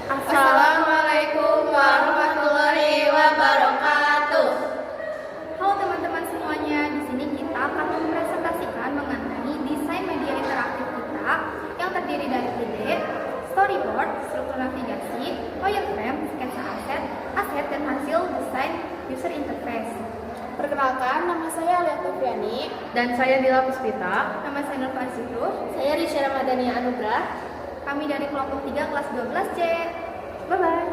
Assalamualaikum warahmatullahi wabarakatuh. Halo teman-teman semuanya, di sini kita akan mempresentasikan mengenai desain media interaktif kita yang terdiri dari ide, storyboard, struktur navigasi, wireframe, sketsa aset, dan hasil desain user interface. Perkenalkan, nama saya Alia Tufiani. Dan saya Dila Puspita. Nama saya Nur Fazlur. Saya Risha Ramadhania Anugrah. Kami dari kelompok 3 kelas 12C. Bye-bye.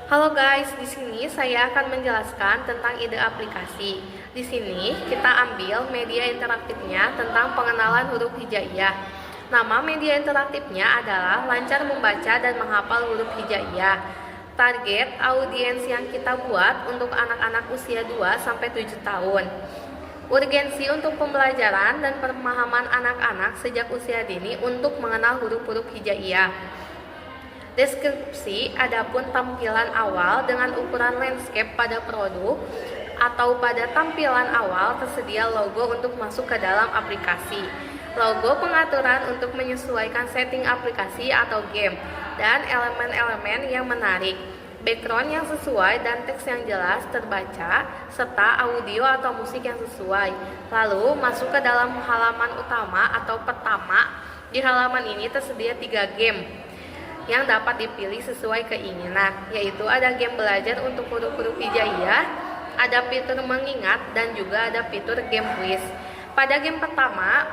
Halo guys, di sini saya akan menjelaskan tentang ide aplikasi. Di sini kita ambil media interaktifnya tentang pengenalan huruf hijaiyah. Nama media interaktifnya adalah lancar membaca dan menghafal huruf hijaiyah. Target audiens yang kita buat untuk anak-anak usia 2-7 tahun. Urgensi untuk pembelajaran dan pemahaman anak-anak sejak usia dini untuk mengenal huruf-huruf hijaiyah. Deskripsi adapun tampilan awal dengan ukuran landscape pada produk atau pada tampilan awal tersedia logo untuk masuk ke dalam aplikasi. Logo pengaturan untuk menyesuaikan setting aplikasi atau game dan elemen-elemen yang menarik. Background yang sesuai dan teks yang jelas terbaca, serta audio atau musik yang sesuai. Lalu masuk ke dalam halaman utama atau pertama. Di halaman ini tersedia 3 game yang dapat dipilih sesuai keinginan, yaitu ada game belajar untuk huruf-huruf hijaiyah, ada fitur mengingat, dan juga ada fitur game quiz. Pada game pertama,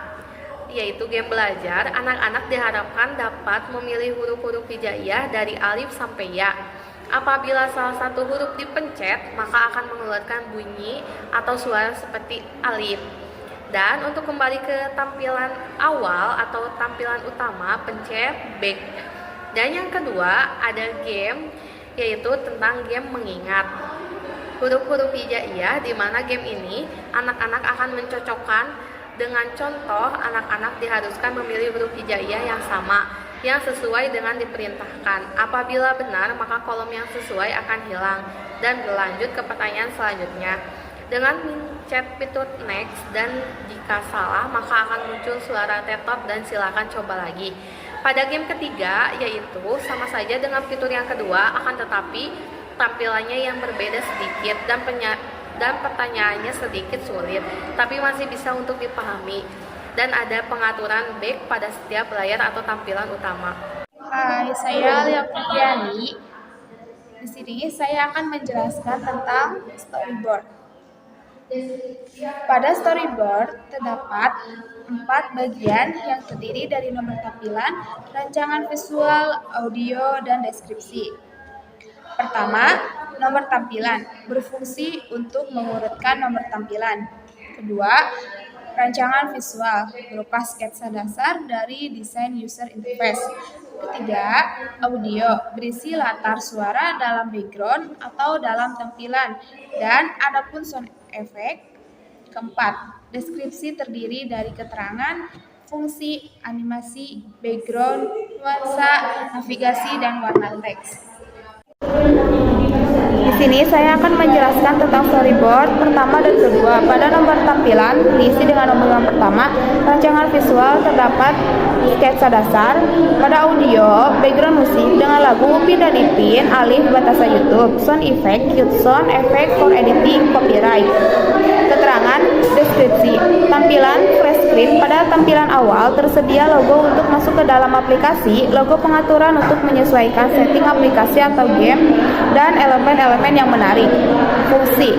yaitu game belajar, anak-anak diharapkan dapat memilih huruf-huruf hijaiyah dari alif sampai ya. Apabila salah satu huruf dipencet, maka akan mengeluarkan bunyi atau suara seperti alif. Dan untuk kembali ke tampilan awal atau tampilan utama, pencet back. Dan yang kedua, ada game, yaitu tentang game mengingat huruf-huruf hijaiyah, di mana game ini anak-anak akan mencocokkan dengan contoh. Anak-anak diharuskan memilih huruf hijaiyah yang sama, yang sesuai dengan diperintahkan. Apabila benar, maka kolom yang sesuai akan hilang dan berlanjut ke pertanyaan selanjutnya. Dengan mencet fitur next, dan jika salah maka akan muncul suara tetot dan silakan coba lagi. Pada game ketiga, yaitu sama saja dengan fitur yang kedua, akan tetapi tampilannya yang berbeda sedikit dan pertanyaannya sedikit sulit, tapi masih bisa untuk dipahami. Dan ada pengaturan back pada setiap layar atau tampilan utama. Hai, saya Alia Tufiani. Di sini saya akan menjelaskan tentang storyboard. Pada storyboard terdapat 4 bagian yang terdiri dari nomor tampilan, rancangan visual, audio, dan deskripsi. Pertama, nomor tampilan berfungsi untuk mengurutkan nomor tampilan. Kedua, rancangan visual berupa sketsa dasar dari desain user interface. Ketiga, audio berisi latar suara dalam background atau dalam tampilan, dan adapun sound effect. Keempat, deskripsi terdiri dari keterangan, fungsi, animasi, background, nuansa, navigasi, dan warna teks. Di sini saya akan menjelaskan tentang storyboard pertama dan kedua. Pada nomor tampilan diisi dengan nomor yang pertama, rancangan visual terdapat sketsa dasar. Pada audio, background musik dengan lagu Upin dan Ipin, Alif Batasan YouTube, sound effect, cute sound effect for editing, copyright. Keterangan, deskripsi, tampilan flash screen. Pada tampilan awal tersedia logo untuk masuk ke dalam aplikasi, logo pengaturan untuk menyesuaikan setting aplikasi atau game, dan elemen-elemen yang menarik. Fungsi,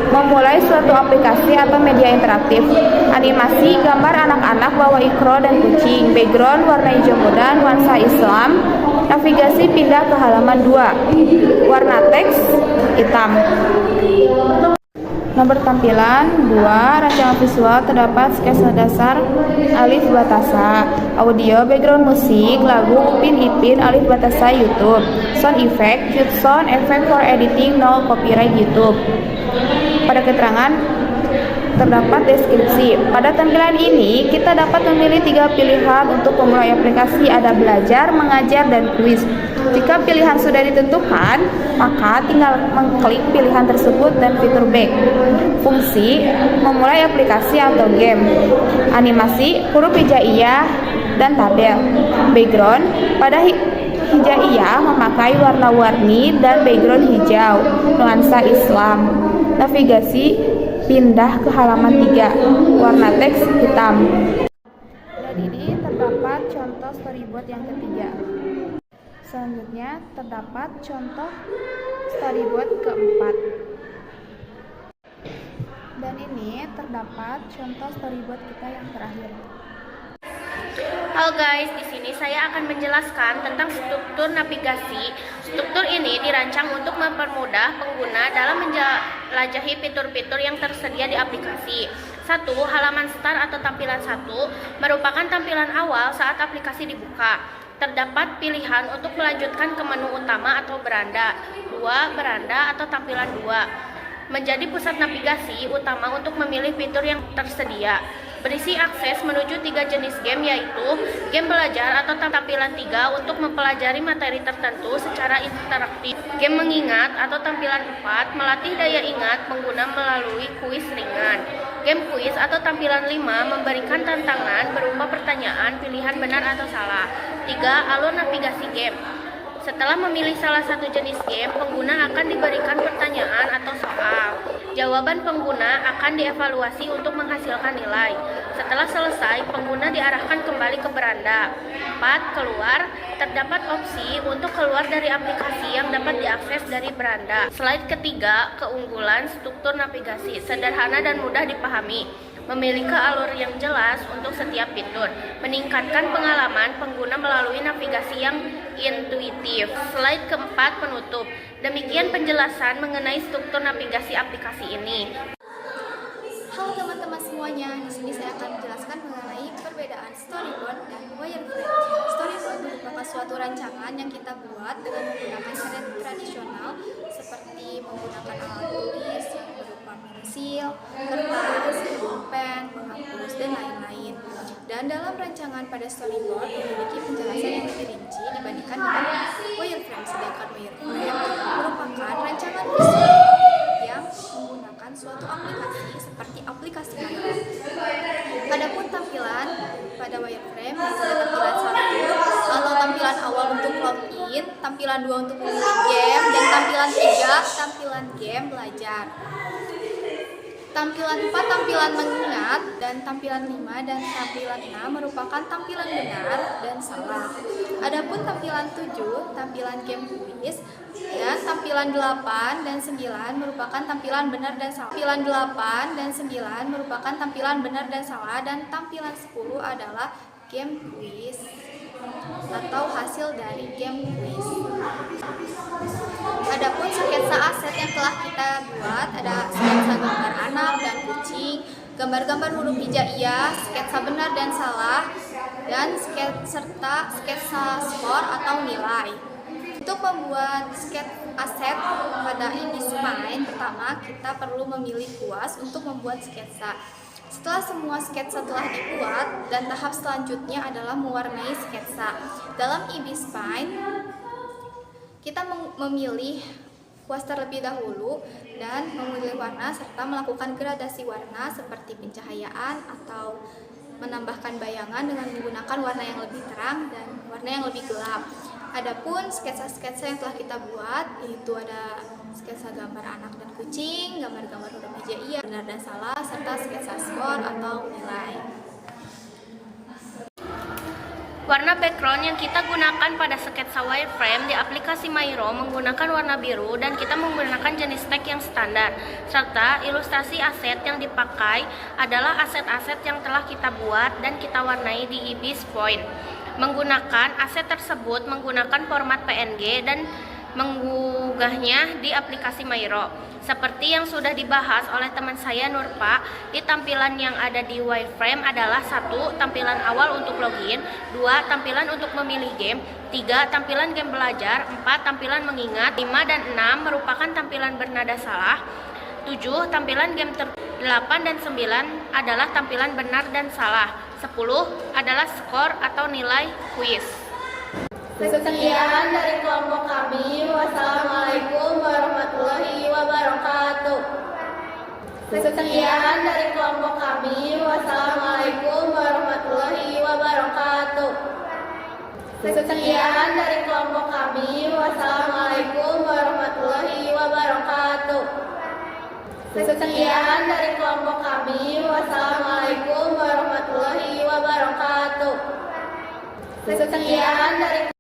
memulai suatu aplikasi atau media interaktif. Animasi, gambar anak-anak bawa ikro dan kucing. Background, warna hijau muda, nuansa Islam. Navigasi, pindah ke halaman 2. Warna teks, hitam. Nomor tampilan 2, rancangan visual terdapat sketsa dasar Alif Batasa. Audio, background musik, lagu Upin Ipin, Alif Batasa YouTube. Sound effect, cute sound effect for editing, no copyright YouTube. Pada keterangan terdapat deskripsi. Pada tampilan ini kita dapat memilih 3 pilihan untuk memulai aplikasi, ada belajar, mengajar, dan kuis. Jika pilihan sudah ditentukan, maka tinggal mengklik pilihan tersebut dan fitur back. Fungsi, memulai aplikasi atau game. Animasi, huruf hijaiyah dan tabel. Background pada hijaiyah memakai warna-warni dan background hijau, nuansa Islam. Navigasi pindah ke halaman 3, warna teks hitam. Dan ini terdapat contoh storyboard yang ketiga. Selanjutnya terdapat contoh storyboard keempat. Dan ini terdapat contoh storyboard kita yang terakhir. Halo guys, di sini saya akan menjelaskan tentang struktur navigasi. Struktur ini dirancang untuk mempermudah pengguna dalam menjelajahi fitur-fitur yang tersedia di aplikasi. 1. Halaman start atau tampilan 1 merupakan tampilan awal saat aplikasi dibuka. Terdapat pilihan untuk melanjutkan ke menu utama atau beranda. 2. Beranda atau tampilan 2 menjadi pusat navigasi utama untuk memilih fitur yang tersedia. Berisi akses menuju 3 jenis game, yaitu game belajar atau tampilan 3 untuk mempelajari materi tertentu secara interaktif, game mengingat atau tampilan 4 melatih daya ingat pengguna melalui kuis ringan, game kuis atau tampilan 5 memberikan tantangan berupa pertanyaan pilihan benar atau salah. 3. Alur navigasi game. Setelah memilih salah satu jenis game, pengguna akan diberikan pertanyaan atau soal. Jawaban pengguna akan dievaluasi untuk menghasilkan nilai. Setelah selesai, pengguna diarahkan kembali ke beranda. 4. Keluar. Terdapat opsi untuk keluar dari aplikasi yang dapat diakses dari beranda. Slide ketiga, keunggulan struktur navigasi. Sederhana dan mudah dipahami. Memiliki alur yang jelas untuk setiap fitur, meningkatkan pengalaman pengguna melalui navigasi yang intuitif. Slide keempat, penutup. Demikian penjelasan mengenai struktur navigasi aplikasi ini. Halo teman-teman semuanya, di sini saya akan menjelaskan mengenai perbedaan storyboard dan wireframe. Storyboard merupakan suatu rancangan yang kita buat dengan menggunakan cara tradisional seperti menggunakan alat tulis yang berupa pensil, kertas, pulpen, penghapus, dan lain-lain. Dan dalam rancangan pada storyboard memiliki penjelasan yang lebih rinci dibandingkan dengan wireframe. Sedangkan wireframe merupakan rancangan visual yang menggunakan suatu aplikasi seperti aplikasi Miro. Adapun tampilan pada wireframe ada tampilan 1 atau tampilan awal untuk login, tampilan 2 untuk memilih game, dan tampilan 3 tampilan game belajar. Tampilan 4 tampilan mengingat, dan tampilan 5 dan tampilan 6 merupakan tampilan benar dan salah. Adapun tampilan 7 tampilan game kuis, dan tampilan 8 dan 9 merupakan tampilan benar dan salah. Tampilan 8 dan 9 merupakan tampilan benar dan salah, dan tampilan 10 adalah game kuis atau hasil dari game kuis. Adapun sketsa aset yang telah kita buat ada sketsa gambar anak dan kucing, gambar-gambar huruf hijaiyah, sketsa benar dan salah, dan serta sketsa skor atau nilai. Untuk membuat sketsa aset pada InDesign, pertama kita perlu memilih kuas untuk membuat sketsa. Setelah semua sketsa telah dibuat, dan tahap selanjutnya adalah mewarnai sketsa. Dalam InDesign, kita memilih kuas terlebih dahulu dan memilih warna serta melakukan gradasi warna seperti pencahayaan atau menambahkan bayangan dengan menggunakan warna yang lebih terang dan warna yang lebih gelap. Adapun sketsa-sketsa yang telah kita buat yaitu ada sketsa gambar anak dan kucing, gambar-gambar huruf hijaiyah, benar dan salah, serta sketsa skor atau nilai. Warna background yang kita gunakan pada sketsa wireframe di aplikasi Miro menggunakan warna biru, dan kita menggunakan jenis teks yang standar, serta ilustrasi aset yang dipakai adalah aset-aset yang telah kita buat dan kita warnai di InDesign. Menggunakan aset tersebut menggunakan format PNG dan mengunggahnya di aplikasi Miro. Seperti yang sudah dibahas oleh teman saya Nurpa, di tampilan yang ada di wireframe adalah 1. Tampilan awal untuk login, 2. Tampilan untuk memilih game, 3. Tampilan game belajar, 4. Tampilan mengingat, 5 dan 6 merupakan tampilan bernada salah, 7. Tampilan game 8 dan 9 adalah tampilan benar dan salah, 10 adalah skor atau nilai kuis. Sekian dari kelompok kami. Wassalamualaikum warahmatullahi wabarakatuh. Sekian dari kelompok kami. Wassalamualaikum warahmatullahi wabarakatuh. Sekian dari kelompok kami. Wassalamualaikum warahmatullahi wabarakatuh. Sekian dari kelompok kami. Wassalamualaikum warahmatullahi wabarakatuh. Sekian dari